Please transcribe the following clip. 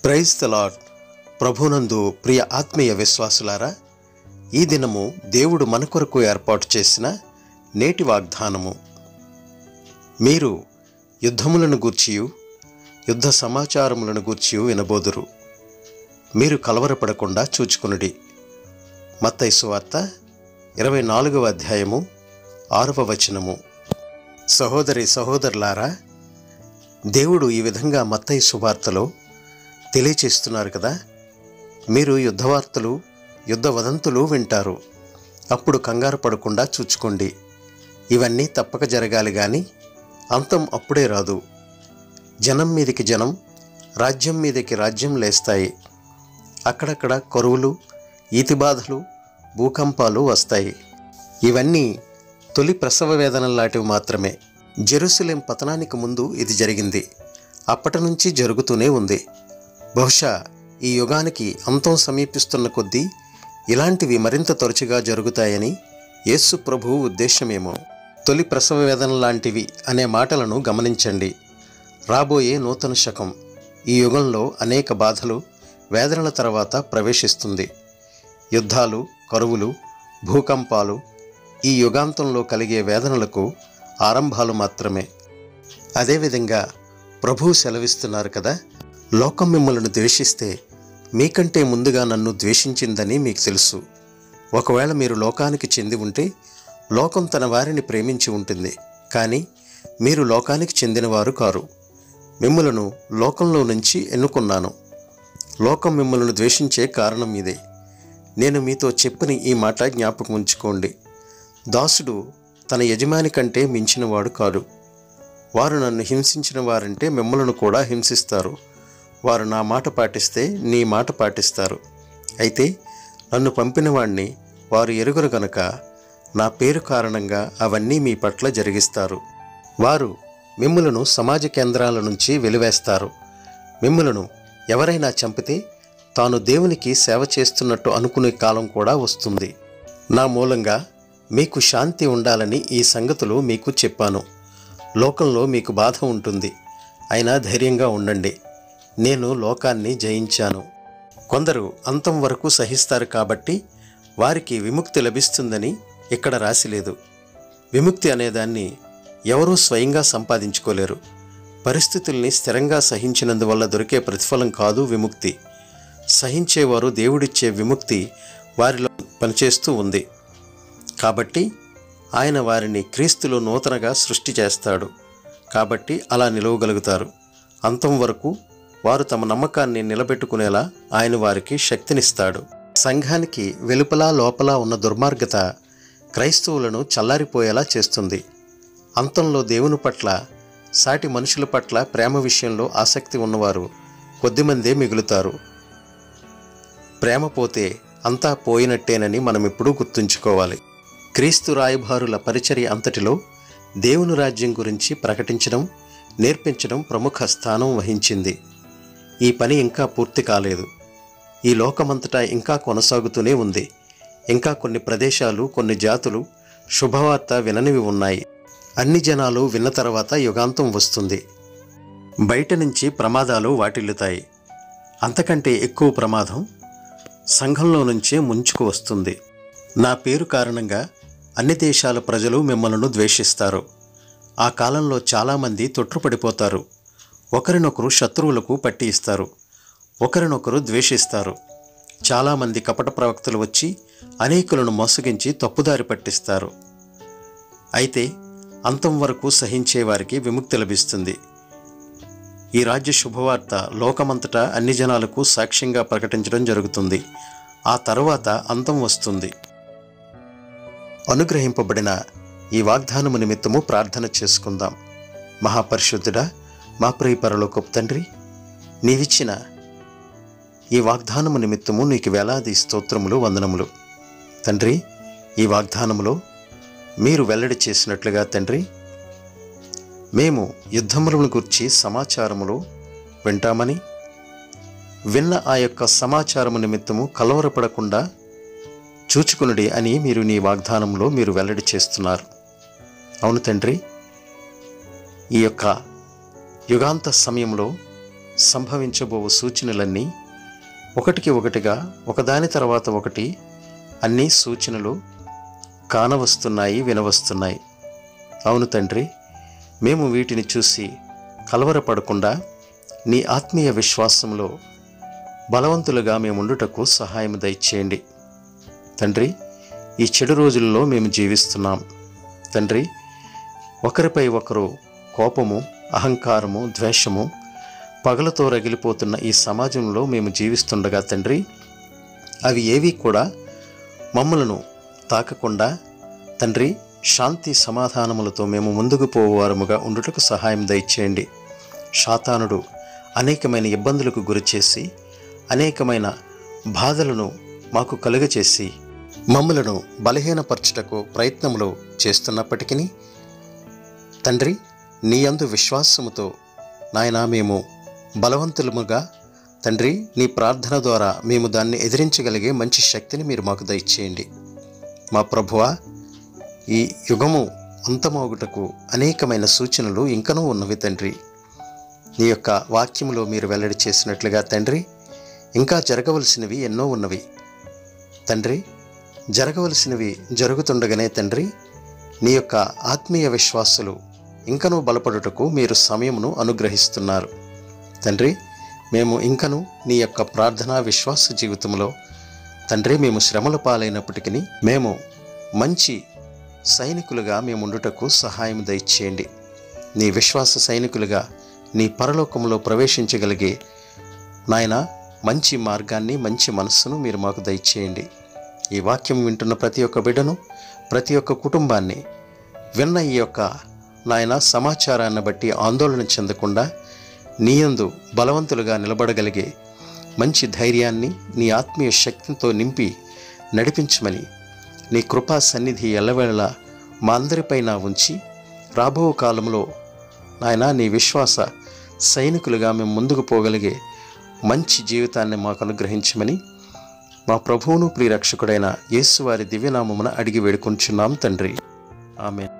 Praise the lord. ప్రభునందు ప్రియ ఆత్మీయ విశ్వాసులారా, ఈ దినము దేవుడు మన కొరకు ఏర్పాటు చేసిన నేటి వాగ్దానము. మీరు యుద్ధములను గూర్చియు యుద్ధ సమాచారములను గూర్చియు వినబోదురు. మీరు కలవరపడకుండా చూచుకొనుడి. మత్తయి సువార్త 24వ అధ్యాయము 6వ వచనము. సహోదరి సహోదరులారా, దేవుడు ఈ విధంగా మత్తయి సువార్తలో తెలియచేస్తున్నారు కదా. మీరు యుద్ధవార్తలు యుద్ధ వదంతులు వింటారు, అప్పుడు కంగారు పడకుండా చూచుకోండి. ఇవన్నీ తప్పక జరగాలి గాని అంతం అప్పుడే రాదు. జనం మీదికి జనం, రాజ్యం మీదకి రాజ్యం లేస్తాయి. అక్కడక్కడ కరువులు, ఈతిబాధలు, భూకంపాలు వస్తాయి. ఇవన్నీ తొలి ప్రసవ వేదనలాంటివి మాత్రమే. జెరూసలేం పతనానికి ముందు ఇది జరిగింది. అప్పటి నుంచి జరుగుతూనే ఉంది. బహుశా ఈ యుగానికి అంతం సమీపిస్తున్న కొద్దీ ఇలాంటివి మరింత తరచుగా జరుగుతాయని యేసు ప్రభువు ఉద్దేశమేమో. తొలి ప్రసవ వేదన లాంటివి అనే మాటలను గమనించండి. రాబోయే నూతన శకం ఈ యుగంలో అనేక బాధలు, వేదనల తర్వాత ప్రవేశిస్తుంది. యుద్ధాలు, కరువులు, భూకంపాలు ఈ యుగాంతంలో కలిగే వేదనలకు ఆరంభాలు మాత్రమే. అదేవిధంగా ప్రభువు సెలవిస్తున్నారు కదా, లోకం మిమ్మల్ని ద్వేషిస్తే మీకంటే ముందుగా నన్ను ద్వేషించిందని మీకు తెలుసు. ఒకవేళ మీరు లోకానికి చెంది ఉంటే లోకం తన వారిని ప్రేమించి ఉంటుంది, కానీ మీరు లోకానికి చెందినవారు కారు. మిమ్మలను లోకంలో నుంచి ఎన్నుకున్నాను. లోకం మిమ్మల్ని ద్వేషించే కారణం ఇదే. నేను మీతో చెప్పిన ఈ మాట జ్ఞాపకం ఉంచుకోండి. దాసుడు తన యజమాని కంటే మించినవాడు కాడు. వారు నన్ను హింసించిన వారంటే మిమ్మలను కూడా హింసిస్తారు. వారు నా మాట పాటిస్తే నీ మాట పాటిస్తారు. అయితే నన్ను పంపిన వాణ్ణి వారు ఎరుగరు గనుక నా పేరు కారణంగా అవన్నీ మీ పట్ల జరిగిస్తారు. వారు మిమ్ములను సమాజ కేంద్రాల నుంచి వెలివేస్తారు. మిమ్ములను ఎవరైనా చంపితే తాను దేవునికి సేవ చేస్తున్నట్టు అనుకునే కాలం కూడా వస్తుంది. నా మూలంగా మీకు శాంతి ఉండాలని ఈ సంగతులు మీకు చెప్పాను. లోకంలో మీకు బాధ ఉంటుంది, అయినా ధైర్యంగా ఉండండి. నేను లోకాన్ని జయించాను. కొందరు అంతం వరకు సహిస్తారు కాబట్టి వారికి విముక్తి లభిస్తుందని ఇక్కడ రాసిలేదు. విముక్తి అనేదాన్ని ఎవరూ స్వయంగా సంపాదించుకోలేరు. పరిస్థితుల్ని స్థిరంగా సహించినందువల్ల దొరికే ప్రతిఫలం కాదు విముక్తి. సహించేవారు దేవుడిచ్చే విముక్తి వారిలో పనిచేస్తూ ఉంది. కాబట్టి ఆయన వారిని క్రీస్తులో నూతనగా సృష్టి చేస్తాడు. కాబట్టి అలా నిలవగలుగుతారు. అంతం వరకు వారు తమ నమ్మకాన్ని నిలబెట్టుకునేలా ఆయన వారికి శక్తినిస్తాడు. సంఘానికి వెలుపల లోపల ఉన్న దుర్మార్గత క్రైస్తవులను చల్లారిపోయేలా చేస్తుంది. అంతంలో దేవుని పట్ల, సాటి మనుషుల పట్ల ప్రేమ విషయంలో ఆసక్తి ఉన్నవారు కొద్దిమందే మిగులుతారు. ప్రేమ పోతే అంతా పోయినట్టేనని మనమిప్పుడు గుర్తుంచుకోవాలి. క్రీస్తు రాయబారుల పరిచర్య అంతటిలో దేవుని రాజ్యం గురించి ప్రకటించడం, నేర్పించడం ప్రముఖ స్థానం వహించింది. ఈ పని ఇంకా పూర్తి కాలేదు. ఈ లోకమంతటా ఇంకా కొనసాగుతూనే ఉంది. ఇంకా కొన్ని ప్రదేశాలు, కొన్ని జాతులు శుభవార్త విననివి ఉన్నాయి. అన్ని జనాలు విన్న తర్వాత యుగాంతం వస్తుంది. బయట నుంచి ప్రమాదాలు వాటిల్లుతాయి. అంతకంటే ఎక్కువ ప్రమాదం సంఘంలో నుంచే ముంచుకు వస్తుంది. నా పేరు కారణంగా అన్ని దేశాల ప్రజలు మిమ్మల్ని ద్వేషిస్తారు. ఆ కాలంలో చాలామంది తొట్రుపడిపోతారు. ఒకరినొకరు శత్రువులకు పట్టి ఇస్తారు. ఒకరినొకరు ద్వేషిస్తారు. చాలామంది కపట ప్రవక్తలు వచ్చి అనేకులను మోసగించి తప్పుదారి పట్టిస్తారు. అయితే అంతం వరకు సహించే వారికి విముక్తి లభిస్తుంది. ఈ రాజ్య శుభవార్త లోకమంతటా అన్ని జనాలకు సాక్ష్యంగా ప్రకటించడం జరుగుతుంది. ఆ తరువాత అంతం వస్తుంది. అనుగ్రహింపబడిన ఈ వాగ్దానము నిమిత్తము ప్రార్థన చేసుకుందాం. మహాపరిశుద్ధుడా, మా ప్రియ పరలోకపు తండ్రి, నీవిచ్చిన ఈ వాగ్దానము నిమిత్తము నీకు వేలాది స్తోత్రములు, వందనములు. తండ్రి, ఈ వాగ్దానములో మీరు వెల్లడి చేసినట్లుగా తండ్రి, మేము యుద్ధములను గురించి సమాచారములు వింటామని, విన్న ఆ యొక్క సమాచారము నిమిత్తము కలవరపడకుండా చూచుకునుడి అని మీరు నీ వాగ్దానంలో మీరు వెల్లడి చేస్తున్నారు. అవును తండ్రి, ఈ యొక్క యుగాంత సమయంలో సంభవించబో సూచనలన్నీ ఒకటికి ఒకటిగా ఒకదాని తర్వాత ఒకటి అన్ని సూచనలు కానవస్తున్నాయి, వినవస్తున్నాయి. అవును తండ్రి, మేము వీటిని చూసి కలవరపడకుండా నీ ఆత్మీయ విశ్వాసంలో బలవంతులుగా మేముండుటకు సహాయం దయచేయండి తండ్రి. ఈ చెడు రోజుల్లో మేము జీవిస్తున్నాం తండ్రి. ఒకరిపై ఒకరు కోపము, అహంకారము, ద్వేషము పగలతో రగిలిపోతున్న ఈ సమాజంలో మేము జీవిస్తుండగా తండ్రి, అవి ఏవి కూడా మమ్మలను తాకకుండా తండ్రి శాంతి సమాధానములతో మేము ముందుకు పోవారముగా ఉండుటకు సహాయం దయచేయండి. శాతానుడు అనేకమైన ఇబ్బందులకు గురిచేసి అనేకమైన బాధలను మాకు కలుగచేసి మమ్మలను బలహీనపరచుటకు ప్రయత్నములు చేస్తున్నప్పటికీ తండ్రి, నీ యందు విశ్వాసముతో నాయనా మేము బలవంతులముగా తండ్రి నీ ప్రార్థన ద్వారా మేము దాన్ని ఎదిరించగలిగే మంచి శక్తిని మీరు మాకు దయచేయండి. మా ప్రభువా, ఈ యుగము అంతమోగుటకు అనేకమైన సూచనలు ఇంకనూ ఉన్నవి తండ్రి. నీ యొక్క వాక్యములో మీరు వెల్లడి చేసినట్లుగా తండ్రి, ఇంకా జరగవలసినవి ఎన్నో ఉన్నవి తండ్రి. జరగవలసినవి జరుగుతుండగానే తండ్రి, నీ యొక్క ఆత్మీయ విశ్వాసులు ఇంకనూ బలపడుటకు మీరు సమయమును అనుగ్రహిస్తున్నారు తండ్రి. మేము ఇంకనూ నీ యొక్క ప్రార్థనా విశ్వాస జీవితంలో తండ్రి మేము శ్రమల పాలైనప్పటికీ మేము మంచి సైనికులుగా మేముండుటకు సహాయం దయచేయండి. నీ విశ్వాస సైనికులుగా నీ పరలోకంలో ప్రవేశించగలిగే నాయన మంచి మార్గాన్ని, మంచి మనస్సును మీరు మాకు దయచేయండి. ఈ వాక్యం వింటున్న ప్రతి ఒక్క బిడ్డను, ప్రతి ఒక్క కుటుంబాన్ని విన్న ఈ యొక్క నాయన సమాచారాన్ని బట్టి ఆందోళన చెందకుండా నీ యందు బలవంతులుగా నిలబడగలిగే మంచి ధైర్యాన్ని నీ ఆత్మీయ శక్తితో నింపి నడిపించమని నీ కృపా సన్నిధి ఎల్లవేళలా మా అందరిపైన ఉంచి రాబో కాలంలో నాయన నీ విశ్వాస సైనికులుగా మేము ముందుకు పోగలిగే మంచి జీవితాన్ని మాకు అనుగ్రహించమని మా ప్రభువును ప్రియరక్షకుడైన యేసు వారి దివ్యనామమున అడిగి వేడుకొంచున్నాం తండ్రి. ఆమేన్.